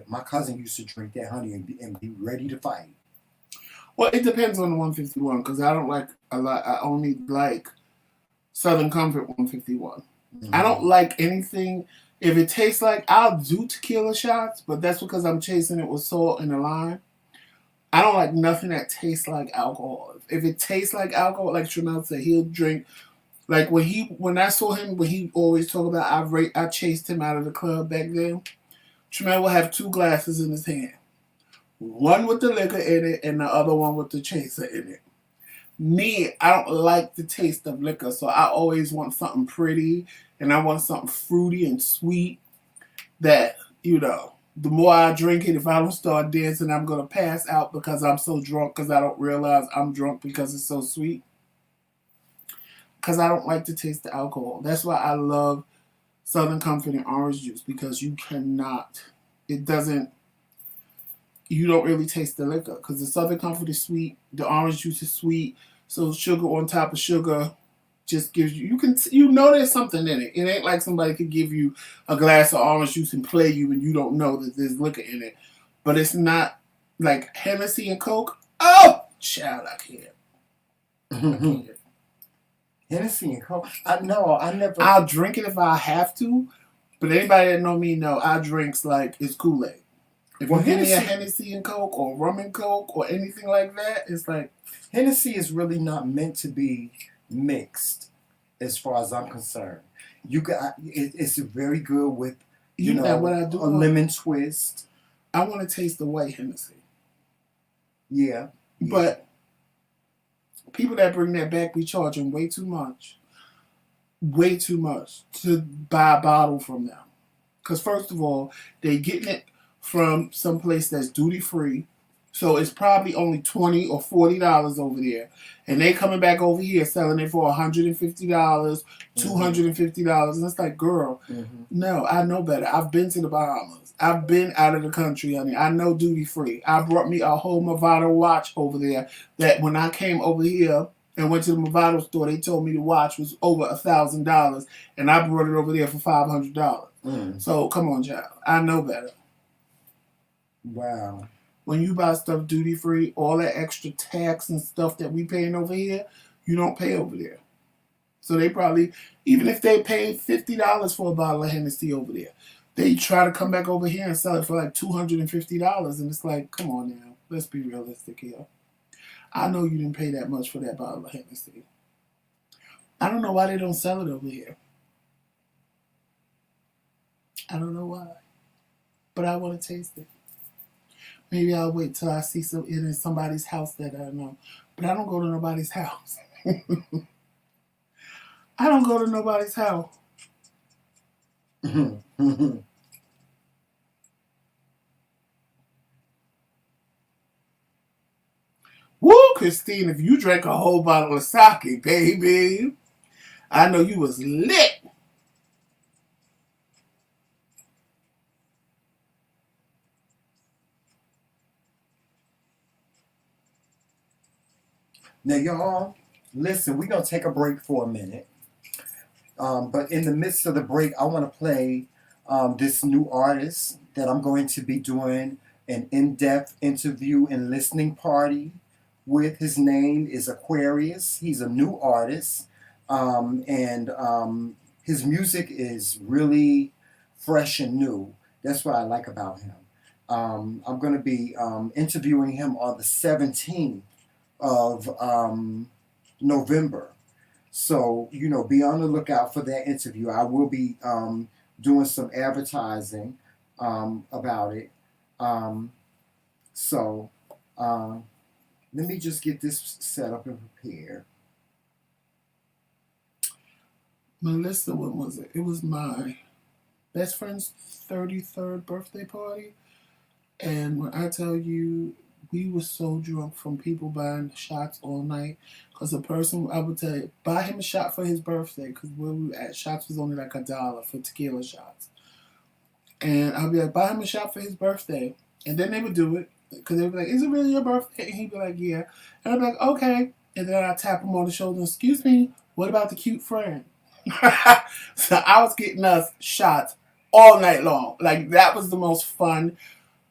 My cousin used to drink that honey and be ready to fight. Well, it depends on the 151 because I don't like a lot. I only like Southern Comfort 151. Mm-hmm. I don't like anything. If it tastes like, I'll do tequila shots, but that's because I'm chasing it with salt and a lime. I don't like nothing that tastes like alcohol. If it tastes like alcohol, like Tramel said, he'll drink. Like when I saw him, when he always talk about, I chased him out of the club back then. Tramel will have 2 glasses in his hand. One with the liquor in it and the other one with the chaser in it. Me, I don't like the taste of liquor, so I always want something pretty and I want something fruity and sweet that, you know, the more I drink it, if I don't start dancing, I'm going to pass out because I'm so drunk because I don't realize I'm drunk because it's so sweet. Because I don't like to taste the alcohol. That's why I love Southern Comfort and orange juice because you don't really taste the liquor because the Southern Comfort is sweet, the orange juice is sweet, so sugar on top of sugar just gives you there's something in it. It ain't like somebody could give you a glass of orange juice and play you and you don't know that there's liquor in it. But it's not like Hennessy and Coke. Oh, child, I can't. Hennessy and Coke? I never... I'll drink it if I have to, but anybody that know me know I drinks like it's Kool-Aid. If you give me a Hennessy and Coke or rum and Coke or anything like that, it's like... Hennessy is really not meant to be mixed as far as I'm concerned. It's very good with, you know what I do a lemon twist. I want to taste the white Hennessy. Yeah. But people that bring that back be charging way too much to buy a bottle from them. Because first of all, they getting it from some place that's duty free, so it's probably only $20 or $40 over there, and they coming back over here selling it for $150, $250, and it's like, girl, no, I know better. I've been to the Bahamas. I've been out of the country, honey. I know duty free. I brought me a whole Movado watch over there that when I came over here and went to the Movado store, they told me the watch was over $1,000, and I brought it over there for $500. So come on, child. I know better. Wow. when you buy stuff duty free, all that extra tax and stuff that we paying over here, you don't pay over there. So they probably, even if they pay $50 for a bottle of Hennessy over there, they try to come back over here and sell it for like $250, and it's like, come on now, let's be realistic here. I know you didn't pay that much for that bottle of Hennessy. I don't know why they don't sell it over here. I don't know why, but I want to taste it. Maybe I'll wait till I see it in somebody's house that I know. But I don't go to nobody's house. I don't go to nobody's house. Woo, Christine, if you drank a whole bottle of sake, baby, I know you was lit. Now, y'all, listen, we're going to take a break for a minute. But in the midst of the break, I want to play this new artist that I'm going to be doing an in-depth interview and listening party with. His name is Aquarius. He's a new artist. And his music is really fresh and new. That's what I like about him. I'm going to be interviewing him on the 17th of November. So, be on the lookout for that interview. I will be doing some advertising about it. So, let me just get this set up and prepared. Melissa, what was it? It was my best friend's 33rd birthday party. And when I tell you, we were so drunk from people buying shots all night. Because the person, I would tell you, buy him a shot for his birthday. Because where we were at, shots was only like $1 for tequila shots. And I'd be like, buy him a shot for his birthday. And then they would do it. Because they would be like, is it really your birthday? And he'd be like, yeah. And I'd be like, okay. And then I'd tap him on the shoulder, excuse me, what about the cute friend? So I was getting us shots all night long. Like, that was the most fun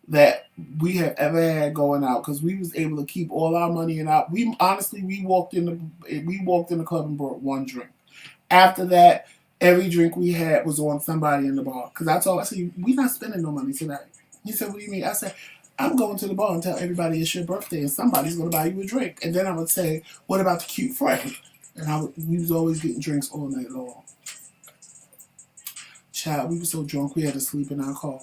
that we have ever had going out, because we was able to keep all our money in our. We honestly, we walked in the club and brought one drink. After that, every drink we had was on somebody in the bar. Because I said, we not spending no money tonight. He said, what do you mean? I said, I'm going to the bar and tell everybody it's your birthday and somebody's going to buy you a drink. And then I would say, what about the cute friend? And we was always getting drinks all night long. Child, we were so drunk we had to sleep in our car.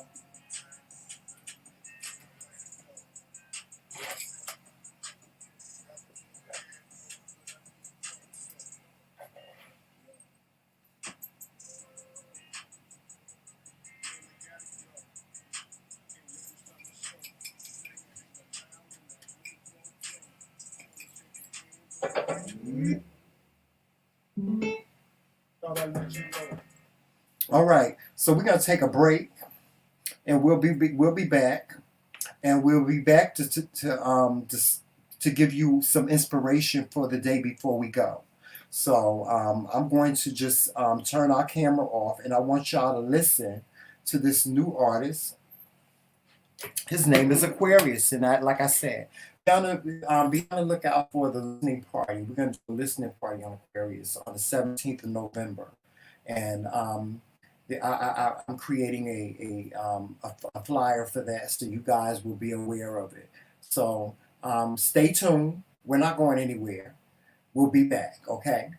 All right, so we're gonna take a break, and we'll be back, and we'll be back to give you some inspiration for the day before we go. So I'm going to just turn our camera off, and I want y'all to listen to this new artist. His name is Aquarius, and like I said, be on the lookout for the listening party. We're going to do a listening party on Aquarius on the 17th of November, and I'm creating a flyer for that, so you guys will be aware of it. So stay tuned. We're not going anywhere. We'll be back. Okay.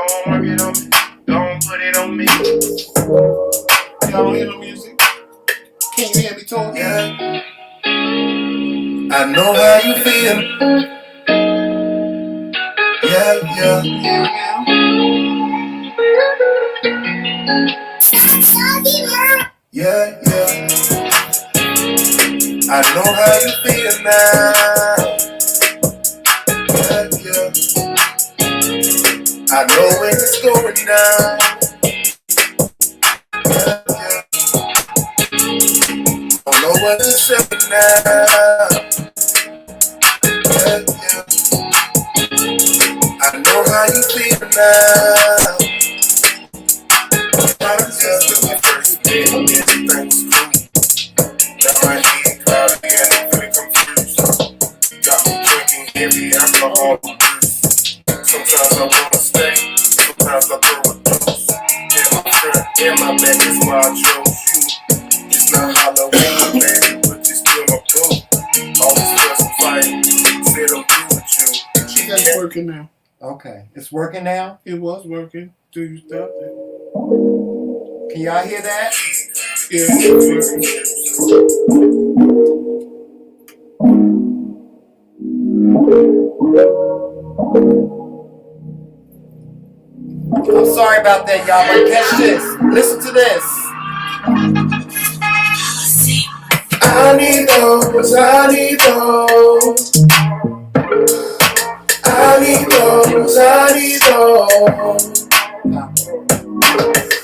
Don't work it on me. Don't put it on me. Y'all don't hear no music? Can you hear me talking? Yeah. I know how you feel. Yeah, yeah. Yeah, yeah. I know how you feel now. Yeah, yeah. I know when it's going down. Yeah, yeah. Don't know what to say now. Yeah, yeah. I know how you feel now. I was just when you first met me, everything was cool. Now my head cloudy and I'm feeling confused. Got me drinking heavy alcohol abuse. Sometimes I wanna stay, sometimes I throw a deuce. Yeah, my front and my back is why I chose you. It's not Halloween, baby, but you still my boo. All this fuss and fight, said I'm through with you. She got it working now. Okay, it's working now. It was working. Do you stop it? Can y'all hear that? Yeah, it's working. I'm sorry about that, y'all, but catch this. Listen to this. I need those, I need those. I need those, I need those.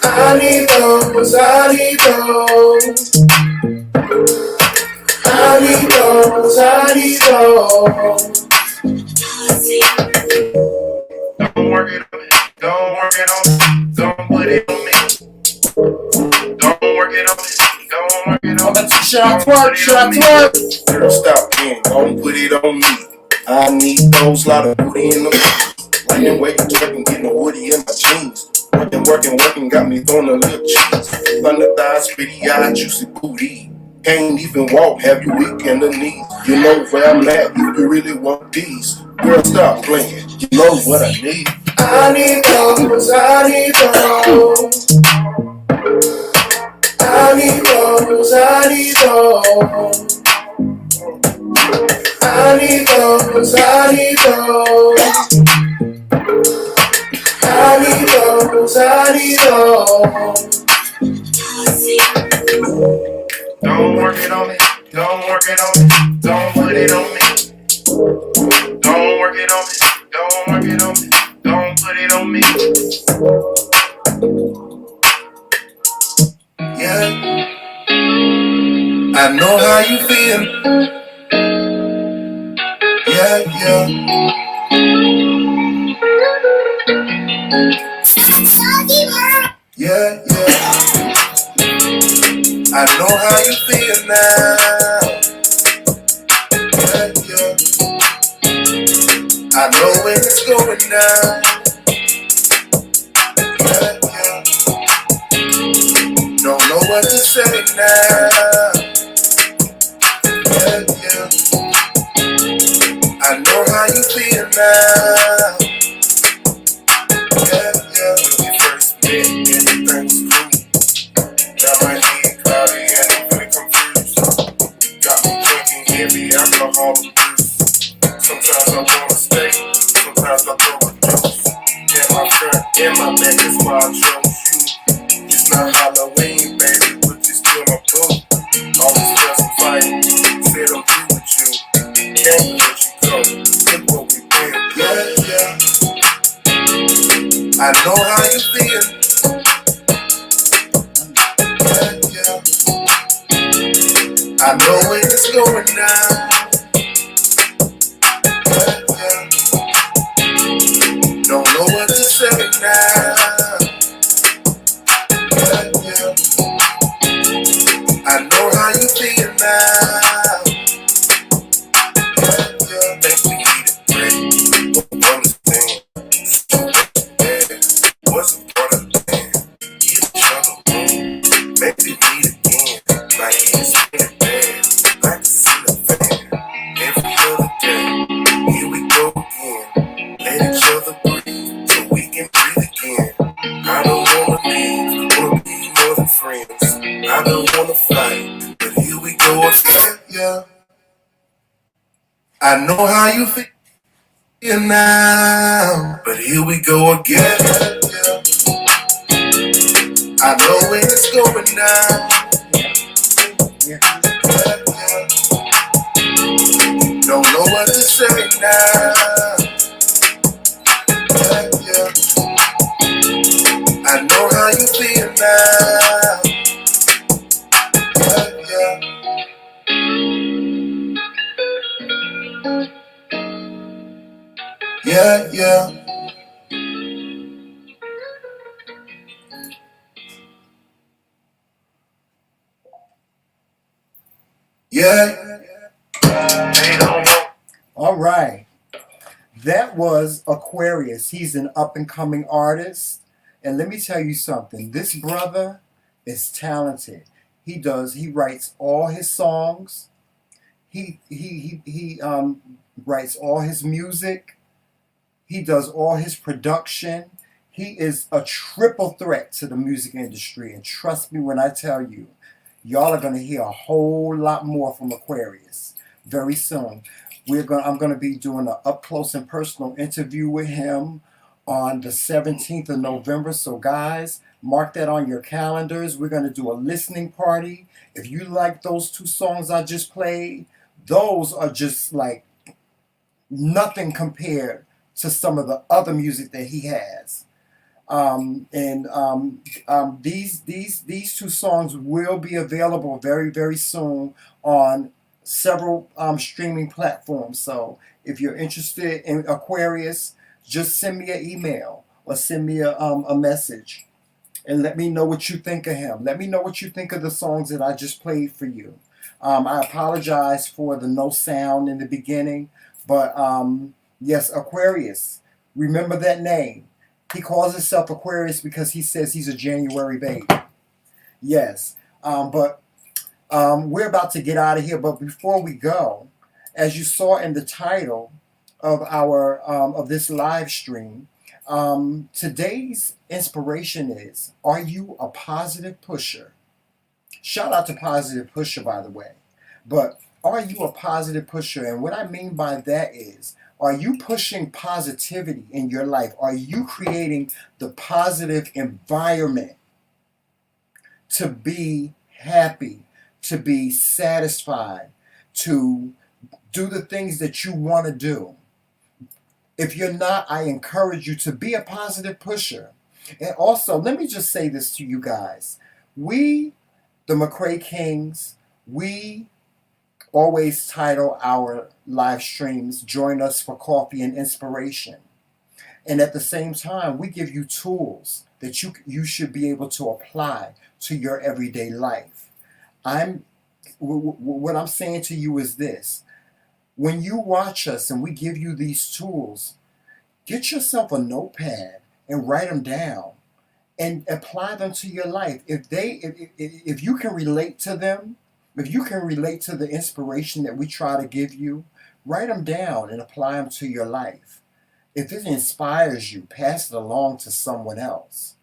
I need those, I need those. I need those, I need those. Don't work it on me, don't work it on me, don't put it on me. Don't work it on me, don't work it on me. Should I twerk? Girl, stop playing, don't put it on me. I need those lot of booty in them. Like the way you twerking, getting the woody in my jeans. Working, got me throwing a little cheese. Thunder thighs, pretty eye, juicy booty. Can't even walk, have you weak in the knees. You know where I'm at, if you really want these. Girl, stop playing, you know what I need. I need those, I need those. I need those, I need those. I need those, I need those. I need those, I need those. Don't work it on me, don't work it on me, don't put it on me. Don't work it on me, don't work it on me, don't put it on me. Yeah, I know how you feel. Yeah, yeah. Yeah, yeah. I know how you feel now. Yeah, yeah. I know when it's going down. Yeah, yeah. Don't know what to say now. Yeah, yeah. I know how you feel now. Yeah, yeah. When we first met, everything was cool. Now my head cloudy and I'm feeling confused. Got me drinking heavy alcohol abuse. Sometimes I wanna stay, sometimes I throw a deuce. Yeah, my front and my back is why I chose you. It's not Halloween, baby, but you still my boo. All this fuss and fight, said I'm through with you. Can't let you go, look what we been. Yeah, yeah. I know how you feel. Yeah, yeah. I know when it's going down. Yeah, yeah. Don't know what to say now. Yeah, yeah. I know how you feel now. Yeah, yeah. Make me eat a break. Don't understand. What's the point of the man? Get a chunk of room. Maybe meet again. My head spinning bad. Like to see the fan. Every other day. Here we go again. Let each other breathe so we can breathe again. go again. Yeah. I know how you feel now, but here we go again. Yeah. I know when it's going down. Yeah. Don't know what to say now. Yeah. I know how you feel now. Yeah, yeah. Yeah. All right. That was Aquarius. He's an up-and-coming artist. And let me tell you something. This brother is talented. He writes all his songs. He writes all his music. He does all his production. He is a triple threat to the music industry. And trust me when I tell you, y'all are going to hear a whole lot more from Aquarius very soon. I'm going to be doing an up-close and personal interview with him on the 17th of November. So guys, mark that on your calendars. We're going to do a listening party. If you like those 2 songs I just played, those are just like nothing compared to some of the other music that he has. These 2 songs will be available very, very soon on several streaming platforms. So if you're interested in Aquarius, just send me an email or send me a message and let me know what you think of him. Let me know what you think of the songs that I just played for you. I apologize for the no sound in the beginning, but yes, Aquarius, remember that name. He calls himself Aquarius because he says he's a January baby. Yes, but we're about to get out of here. But before we go, as you saw in the title of our of this live stream, today's inspiration is: are you a positive pusher? Shout out to Positive Pusher, by the way. But are you a positive pusher? And what I mean by that is, are you pushing positivity in your life? Are you creating the positive environment to be happy, to be satisfied, to do the things that you want to do? If you're not, I encourage you to be a positive pusher. And also, let me just say this to you guys. We, the McRae Kingz, we always title our live streams, Join Us for Coffee and Inspiration. And at the same time, we give you tools that you should be able to apply to your everyday life. What I'm saying to you is this: when you watch us and we give you these tools, get yourself a notepad and write them down and apply them to your life. If you can relate to them, if you can relate to the inspiration that we try to give you, write them down and apply them to your life. If it inspires you, pass it along to someone else.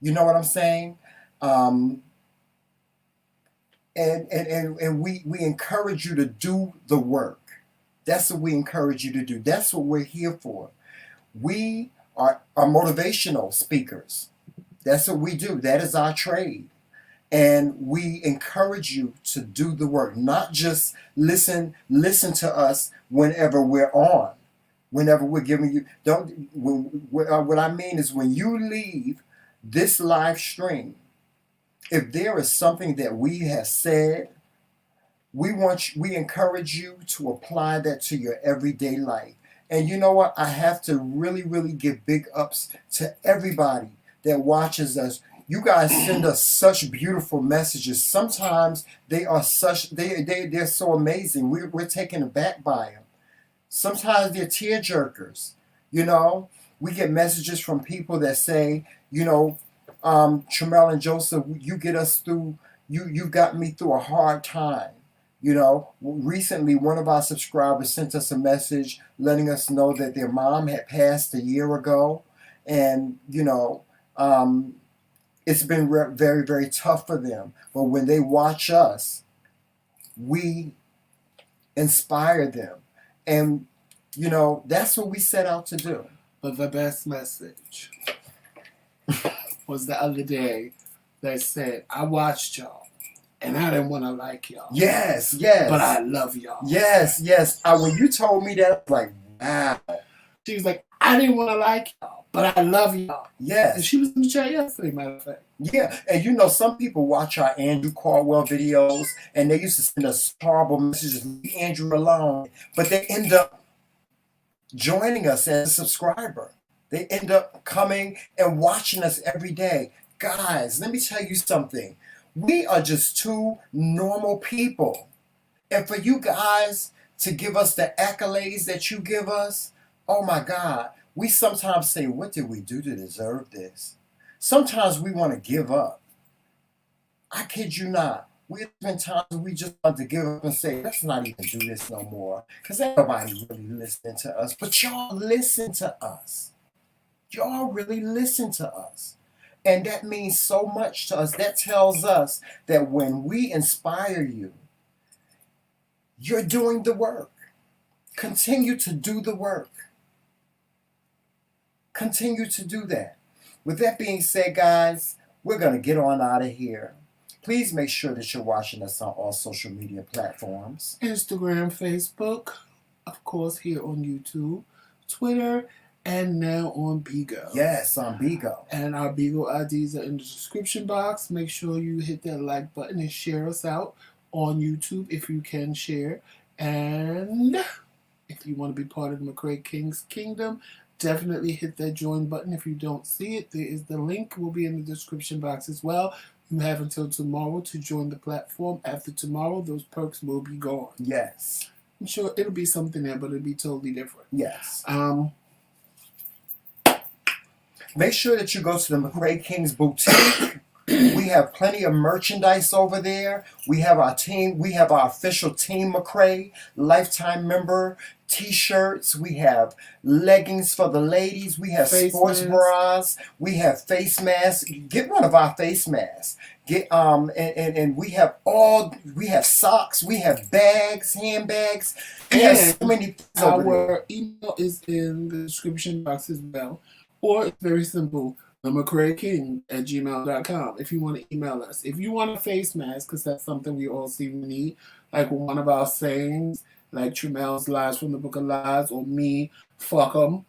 You know what I'm saying? And we encourage you to do the work. That's what we encourage you to do. That's what we're here for. We are motivational speakers. That's what we do. That is our trade. And we encourage you to do the work, not just listen to us whenever we're on, whenever we're giving you. What I mean is, when you leave this live stream, if there is something that we have said, we encourage you to apply that to your everyday life. And you know what? I have to really, really give big ups to everybody that watches us. You guys send us such beautiful messages. Sometimes they're so amazing. We're taken aback by them. Sometimes they're tear jerkers. You know, we get messages from people that say, you know, Tramel and Joseph, you get us through. You got me through a hard time. You know, recently one of our subscribers sent us a message letting us know that their mom had passed a year ago, and you know, it's been very, very tough for them. But when they watch us, we inspire them. And, you know, that's what we set out to do. But the best message was the other day that said, I watched y'all and I didn't want to like y'all. Yes, yes. But I love y'all. Yes, yes. When you told me that, I was like, wow. She was like, I didn't want to like y'all, but I love y'all. Yes. And she was in the chat yesterday, matter of fact. Yeah, and you know, some people watch our Andrew Caldwell videos and they used to send us horrible messages, leave Andrew alone, but they end up joining us as a subscriber. They end up coming and watching us every day. Guys, let me tell you something. We are just two normal people. And for you guys to give us the accolades that you give us, oh my God, we sometimes say, what did we do to deserve this? Sometimes we want to give up. I kid you not. There's been times we just want to give up and say, let's not even do this no more. Because ain't nobody really listening to us. But y'all listen to us. Y'all really listen to us. And that means so much to us. That tells us that when we inspire you, you're doing the work. Continue to do the work. Continue to do that. With that being said, guys, we're going to get on out of here. Please make sure that you're watching us on all social media platforms. Instagram, Facebook, of course, here on YouTube, Twitter, and now on BIGO. Yes, on BIGO. And our BIGO IDs are in the description box. Make sure you hit that like button and share us out on YouTube if you can share. And if you want to be part of the McRae Kingz Kingdom, definitely hit that join button. If you don't see it, there is the link. Will be in the description box as well. You have until tomorrow to join the platform. After tomorrow, those perks will be gone. Yes. I'm sure it'll be something there, but it'll be totally different. Yes. Make sure that you go to the McRae Kingz boutique. We have plenty of merchandise over there. We have our team. We have our official Team McRae lifetime member t-shirts. We have leggings for the ladies. We have Face sports masks. bras. We have face masks. Get one of our face masks. Get and we have socks. We have bags, handbags. We have so many things over there. Our email is in the description box as well. Or it's very simple. TheMcRaeKingz@gmail.com if you want to email us. If you want a face mask, because that's something we all seem to need, like one of our sayings, like Tramel's Lies from the Book of Lies, or me, fuck 'em.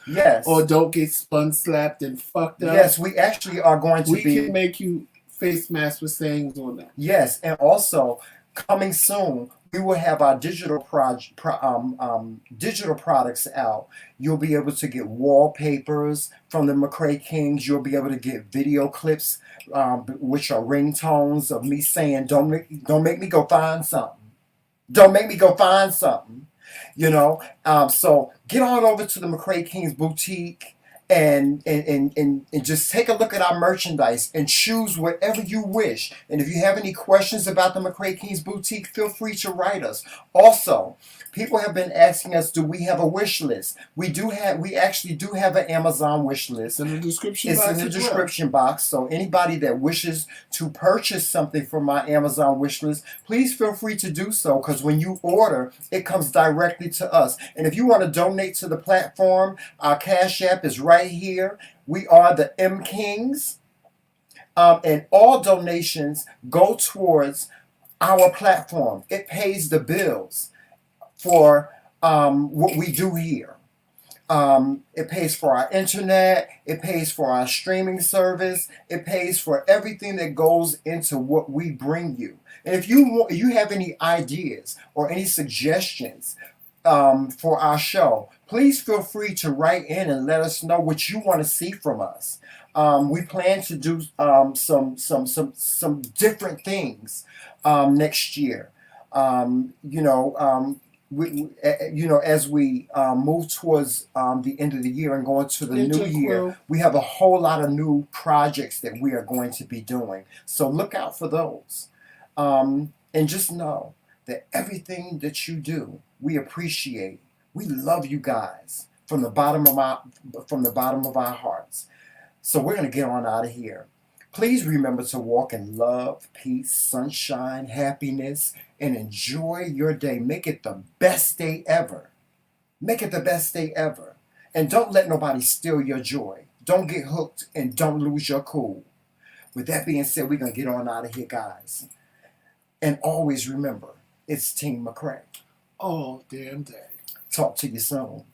Yes. Or don't get spun, slapped, and fucked up. Yes, we actually are going to We can make you face masks with sayings on that. Yes, and also coming soon, we will have our digital products out. You'll be able to get wallpapers from the McRae Kingz. You'll be able to get video clips, which are ringtones of me saying, "Don't make me go find something. Don't make me go find something." You know. So get on over to the McRae Kingz boutique. And just take a look at our merchandise and choose whatever you wish. And if you have any questions about the McRae Kingz boutique, feel free to write us. Also, people have been asking us, do we have a wish list? We actually do have an Amazon wish list. In the description It's box in the description box. So anybody that wishes to purchase something from my Amazon wish list, please feel free to do so, because when you order, it comes directly to us. And if you want to donate to the platform, our Cash App is right here. We are the MKingz. And all donations go towards our platform. It pays the bills for what we do here. It pays for our internet. It pays for our streaming service. It pays for everything that goes into what we bring you. And if you have any ideas or any suggestions for our show, please feel free to write in and let us know what you want to see from us. We plan to do some different things next year. As we move towards the end of the year and go into the new year, we have a whole lot of new projects that we are going to be doing. So look out for those. And just know that everything that you do, we appreciate. We love you guys from the bottom of our hearts. So we're going to get on out of here. Please remember to walk in love, peace, sunshine, happiness, and enjoy your day. Make it the best day ever. Make it the best day ever. And don't let nobody steal your joy. Don't get hooked and don't lose your cool. With that being said, we're going to get on out of here, guys. And always remember, it's Team McRae. Oh, damn day. Talk to you soon.